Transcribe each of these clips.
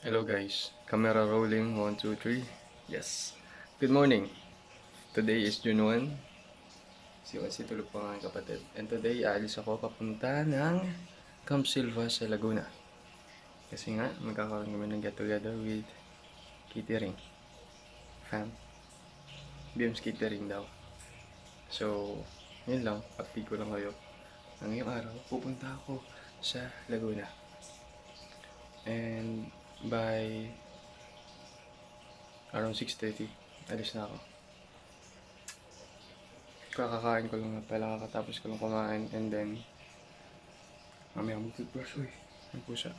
Hello guys, camera rolling, 1, 2, 3. Yes. Good morning. Today is June 1. Si tulog pa nga ang kapatid. And today, aalis ako papunta ng Camp Silva sa Laguna. Kasi nga, magkakaroon kami ng get together with catering. Fam. BM's catering daw. So, yun lang. Update ko lang kayo. Ngayong araw, pupunta ako sa Laguna. And by around 6:30, alis na ako. Kakakain ko lang na pala, kakatapos ko lang kumain, and then mamaya mag-toothbrush. Uy, ang pusa.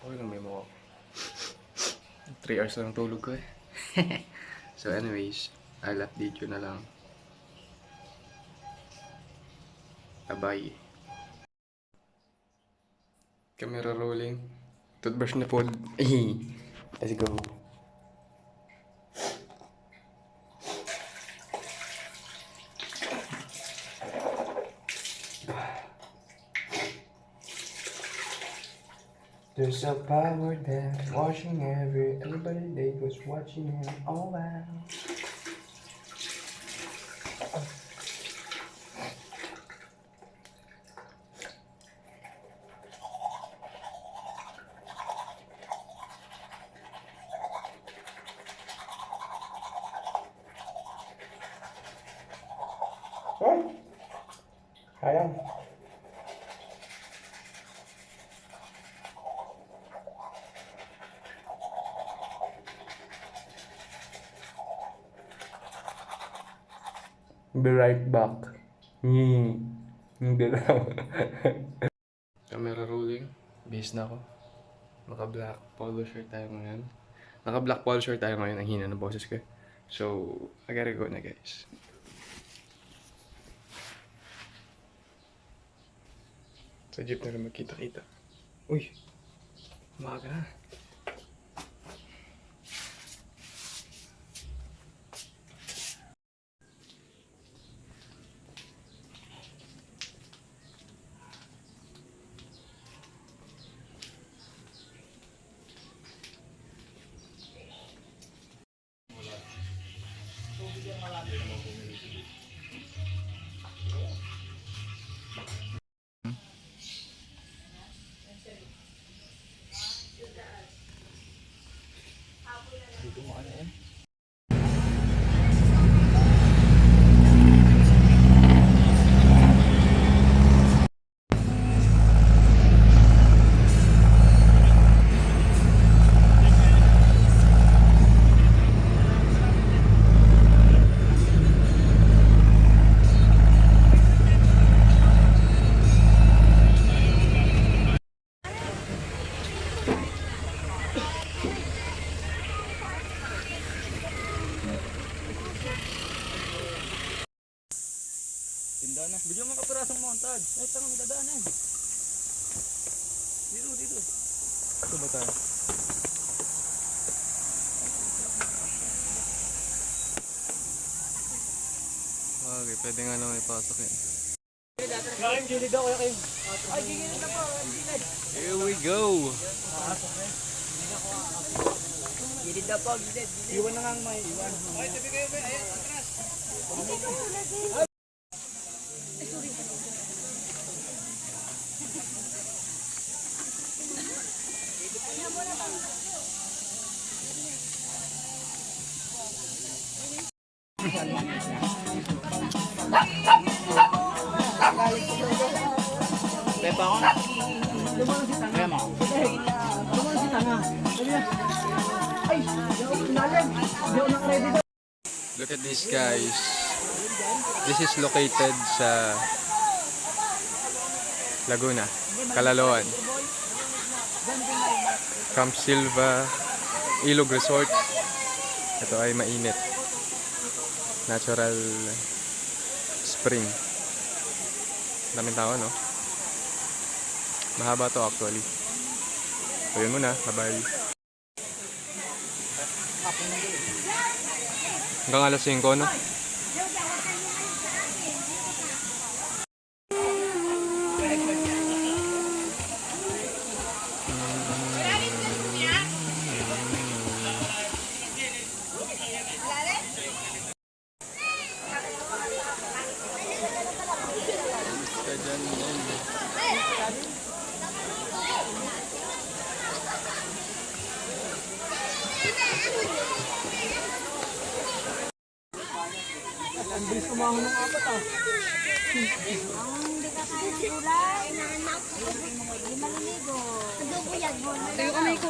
Okay lang, may mukha. 3 hours lang tulog ko eh. So anyways, I'll update you na lang. Bye. Camera rolling. Toothbrush na po. Let's go. There's a power there, watching everybody they was watching him. Oh wow. Sayang. Be right back. Hindi lang. Camera rolling. Base na ako. Naka-black polo shirt tayo ngayon. Naka-black polo shirt tayo ngayon. Ang hina ng boses ko. So, I gotta go na guys. Sa jeep na rin magkita-kita. Uy! Umaga na. Dito mo ano yan? Tinda na. Bigyan mo kapirasong montage. Ay, tangang dadaanan. Dito. Ito ba tayo? Okay, pwede nga naman ipasok yan. Kain, gilid ako kayo. Ay, gilid ako. Here we go! Gilid na po, gilid. Iwan na nga ang may iwan. Ay, tabi kayo ba? Ayan, atras. Pepa ako na. Kaya mo. Si Tanga. Ay, Look at this guys. This is located sa Laguna, Calaloan. Camp Silva Ilog Resort. Ito ay mainit. Natural spring. Daming tao, no? Mahaba to actually. So yun muna. Bye-bye. Hanggang alas 5, no? Ang bilis umahon ng apat ah. Ang hindi ka kaya ng gulay. Hindi maliligo. Adobo yan. Tayo kamay ko.